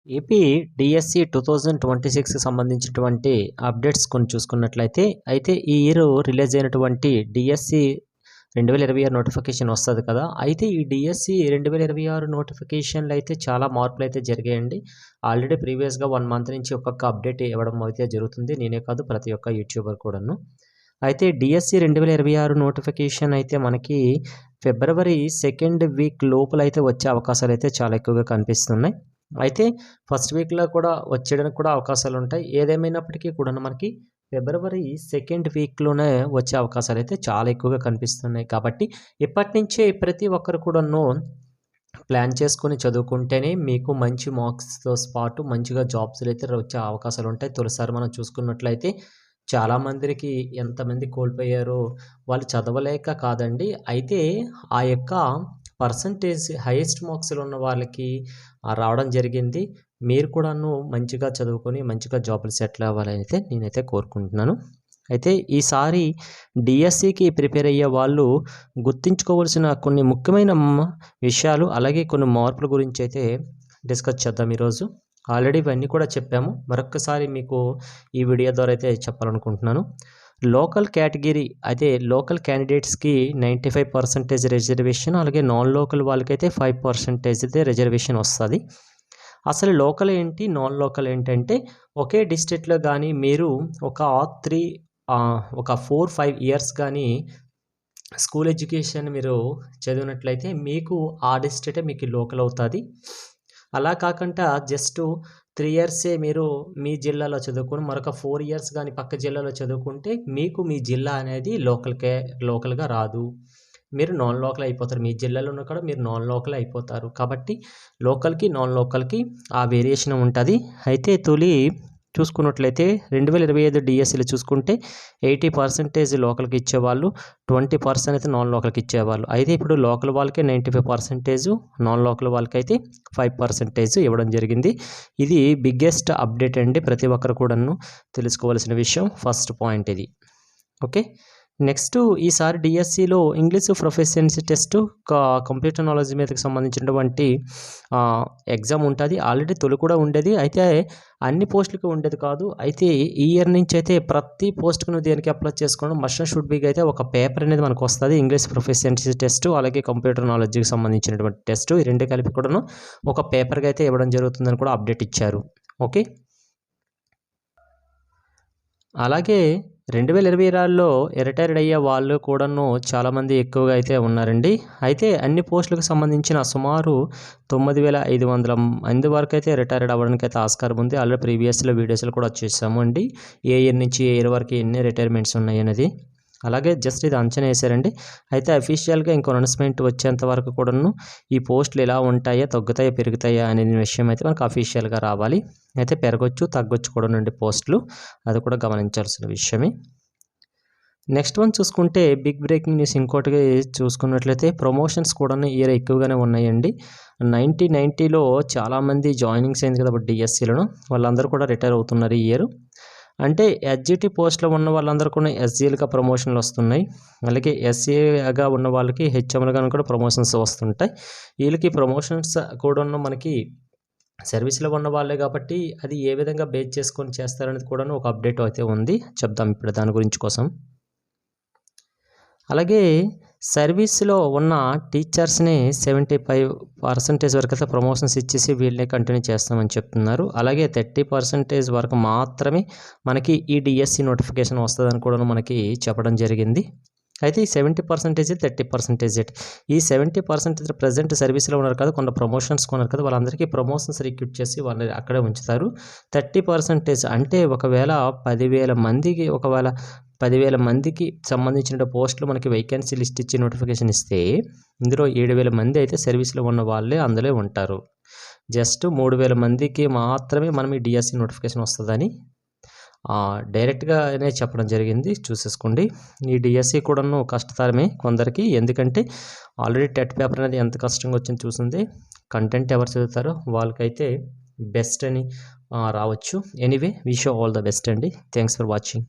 AP DSC 2026కి సంబంధించినటువంటి updates కొన్ని చూసుకున్నట్లయితే ఈ ఇయర్ రిలీజ్ అయినటువంటి డిఎస్సి 2026 నోటిఫికేషన్ వస్తుంది కదా. అయితే ఈ డిఎస్సి 2026 నోటిఫికేషన్లు అయితే చాలా మార్పులు అయితే జరిగాయండి. ఆల్రెడీ ప్రీవియస్గా 1 మంత్ నుంచి ఒక్కొక్క అప్డేట్ ఇవ్వడం అయితే జరుగుతుంది. నేనే కాదు, ప్రతి ఒక్క యూట్యూబర్ కూడాను. అయితే డిఎస్సి 2026 నోటిఫికేషన్ అయితే మనకి ఫిబ్రవరి 2nd వీక్ లోపల అయితే వచ్చే అవకాశాలు అయితే చాలా ఎక్కువగా కనిపిస్తున్నాయి. అయితే ఫస్ట్ వీక్లో కూడా వచ్చేయడానికి కూడా అవకాశాలు ఉంటాయి. ఏదేమైనప్పటికీ కూడా మనకి ఫిబ్రవరి 2nd వీక్లోనే వచ్చే అవకాశాలు అయితే చాలా ఎక్కువగా కనిపిస్తున్నాయి. కాబట్టి ఇప్పటి నుంచే ప్రతి ఒక్కరు కూడాను ప్లాన్ చేసుకొని చదువుకుంటేనే మీకు మంచి మార్క్స్తో పాటు మంచిగా జాబ్స్లు అయితే వచ్చే అవకాశాలు ఉంటాయి. తొలిసారి మనం చూసుకున్నట్లయితే చాలామందికి ఎంతమంది కోల్పోయారో వాళ్ళు చదవలేక కాదండి. అయితే ఆ యొక్క పర్సంటేజ్ హైయెస్ట్ మార్క్స్లో ఉన్న వాళ్ళకి రావడం జరిగింది. మీరు కూడాను మంచిగా చదువుకొని మంచిగా జాబ్లు సెటిల్ అవ్వాలని అయితే నేనైతే కోరుకుంటున్నాను. అయితే ఈసారి డిఎస్సికి ప్రిపేర్ అయ్యే వాళ్ళు గుర్తుంచుకోవాల్సిన కొన్ని ముఖ్యమైన విషయాలు, అలాగే కొన్ని మార్పుల గురించి అయితే డిస్కస్ చేద్దాం ఈరోజు. ఆల్రెడీ ఇవన్నీ కూడా చెప్పాము. మరొక్కసారి మీకు ఈ వీడియో ద్వారా అయితే చెప్పాలనుకుంటున్నాను. లోకల్ కేటగిరీ అయితే లోకల్ క్యాండిడేట్స్కి 95% రిజర్వేషన్, అలాగే నాన్ లోకల్ వాళ్ళకైతే 5% అయితే రిజర్వేషన్ వస్తుంది. అసలు లోకల్ ఏంటి, నాన్ లోకల్ ఏంటంటే ఒకే డిస్ట్రిక్ట్లో కానీ మీరు ఒక 4-5 ఇయర్స్ కానీ స్కూల్ ఎడ్యుకేషన్ మీరు చదివినట్లయితే మీకు ఆ డిస్ట్రిక్టే మీకు లోకల్ అవుతుంది. అలా కాకుండా జస్ట్ 3 ఇయర్సే మీరు మీ జిల్లాలో చదువుకొని మరొక 4 ఇయర్స్ కానీ పక్క జిల్లాలో చదువుకుంటే మీకు మీ జిల్లా అనేది లోకల్గా రాదు. మీరు నాన్ లోకల్ అయిపోతారు. మీ జిల్లాలో ఉన్న కూడా మీరు నాన్ లోకల్ అయిపోతారు. కాబట్టి లోకల్కి నాన్ లోకల్కి ఆ వేరియేషన్ ఉంటుంది. అయితే తొలి చూసుకున్నట్లయితే 2025 డిఎస్సిలో చూసుకుంటే 80% లోకల్కి ఇచ్చేవాళ్ళు, 20% అయితే నాన్ లోకల్కి ఇచ్చేవాళ్ళు. అయితే ఇప్పుడు లోకల్ వాళ్ళకి 95%, నాన్ లోకల్ వాళ్ళకైతే 5% ఇవ్వడం జరిగింది. ఇది బిగ్గెస్ట్ అప్డేట్ అండి. ప్రతి ఒక్కరు కూడాను తెలుసుకోవాల్సిన విషయం. ఫస్ట్ పాయింట్ ఇది. ఓకే, నెక్స్ట్ ఈసారి డిఎస్సిలో English proficiency test, computer knowledge మీదకి సంబంధించినటువంటి ఎగ్జామ్ ఉంటుంది. ఆల్రెడీ తొలి కూడా ఉండేది. అయితే అన్ని పోస్టులకి ఉండేది కాదు. అయితే ఈ ఇయర్ నుంచి అయితే ప్రతి పోస్ట్కి నువ్వు దేనికి అప్లై చేసుకోవడం మస్ట్ షుడ్ బీగా అయితే ఒక పేపర్ అనేది మనకు వస్తుంది. ఇంగ్లీష్ ప్రొఫిషియన్సీ టెస్ట్, అలాగే కంప్యూటర్ నాలెడ్జ్కి సంబంధించినటువంటి టెస్ట్, ఈ రెండు కలిపి కూడాను ఒక పేపర్గా అయితే ఇవ్వడం జరుగుతుందని కూడా అప్డేట్ ఇచ్చారు. ఓకే, అలాగే 2026లో రిటైర్డ్ అయ్యే వాళ్ళు కూడాను చాలామంది ఎక్కువగా అయితే ఉన్నారండి. అయితే అన్ని పోస్టులకు సంబంధించిన సుమారు 9,500 మంది వరకు అయితే రిటైర్డ్ అవ్వడానికి అయితే ఆస్కారం ఉంది. ఆల్రెడీ ప్రీవియస్లో వీడియోస్లో కూడా వచ్చేసాము అండి, ఏ ఇయర్ నుంచి ఏ ఇయర్ వరకు ఎన్ని రిటైర్మెంట్స్ ఉన్నాయి అనేది. అలాగే జస్ట్ ఇది అంచనా వేశారండి. అయితే అఫీషియల్గా ఇంకో అనౌన్స్మెంట్ వచ్చేంత వరకు కూడాను ఈ పోస్టులు ఎలా ఉంటాయా, తగ్గుతాయా, పెరుగుతాయా అనే విషయం అయితే మనకు అఫీషియల్గా రావాలి. అయితే పెరగొచ్చు, తగ్గొచ్చు కూడా నుండి పోస్టులు, అది కూడా గమనించాల్సిన విషయమే. నెక్స్ట్ వన్ చూసుకుంటే బిగ్ బ్రేకింగ్ న్యూస్ ఇంకోటి చూసుకున్నట్లయితే ప్రమోషన్స్ కూడా ఇయర్ ఎక్కువగానే ఉన్నాయండి. 90లో చాలామంది జాయినింగ్స్ అయింది కదా డిఎస్సీలను, వాళ్ళందరూ కూడా రిటైర్ అవుతున్నారు ఈ ఇయర్. అంటే ఎస్జిటి పోస్ట్లో ఉన్న వాళ్ళందరూ కూడా ఎస్జీలుగా ప్రమోషన్లు వస్తున్నాయి. అలాగే ఎస్ఏగా ఉన్న వాళ్ళకి హెచ్ఎంలుగా కూడా ప్రమోషన్స్ వస్తుంటాయి. వీళ్ళకి ప్రమోషన్స్ కూడా మనకి సర్వీస్లో ఉన్న వాళ్ళే కాబట్టి అది ఏ విధంగా బేస్ చేసుకొని చేస్తారనేది కూడా ఒక అప్డేట్ అయితే ఉంది, చెప్దాం ఇప్పుడు దాని గురించి కోసం. అలాగే సర్వీస్లో ఉన్న టీచర్స్ని 75% వరకు అయితే ప్రమోషన్స్ ఇచ్చేసి వీళ్ళని కంటిన్యూ చేస్తామని చెప్తున్నారు. అలాగే 30% వరకు మాత్రమే మనకి ఈ డిఎస్సి నోటిఫికేషన్ వస్తుందని కూడా మనకి చెప్పడం జరిగింది. అయితే ఈ 70%, 30%, ఈ 70% ప్రజెంట్ సర్వీస్లో ఉన్నారు కదా, కొంత ప్రమోషన్స్ ఉన్నారు కదా, వాళ్ళందరికీ ప్రమోషన్స్ రిక్రూట్ చేసి వాళ్ళని అక్కడే ఉంచుతారు. 30% అంటే ఒకవేళ 10,000 మందికి సంబంధించిన పోస్టులు మనకి వేకెన్సీ లిస్ట్ ఇచ్చి నోటిఫికేషన్ ఇస్తే ఇందులో 7,000 మంది అయితే సర్వీస్లో ఉన్న వాళ్ళే అందులో ఉంటారు. జస్ట్ 3,000 మందికి మాత్రమే మనం ఈ డిఎస్సి నోటిఫికేషన్ వస్తుందని డైరెక్ట్గానే చెప్పడం జరిగింది. చూసేసుకోండి. ఈ డిఎస్సి కూడాను కష్టతరమే కొందరికి, ఎందుకంటే ఆల్రెడీ టెట్ పేపర్ అనేది ఎంత కష్టంగా వచ్చింది చూసింది. కంటెంట్ ఎవరు చదువుతారో వాళ్ళకైతే బెస్ట్ అని రావచ్చు. Anyway, wish you all the best అండి. Thanks for watching.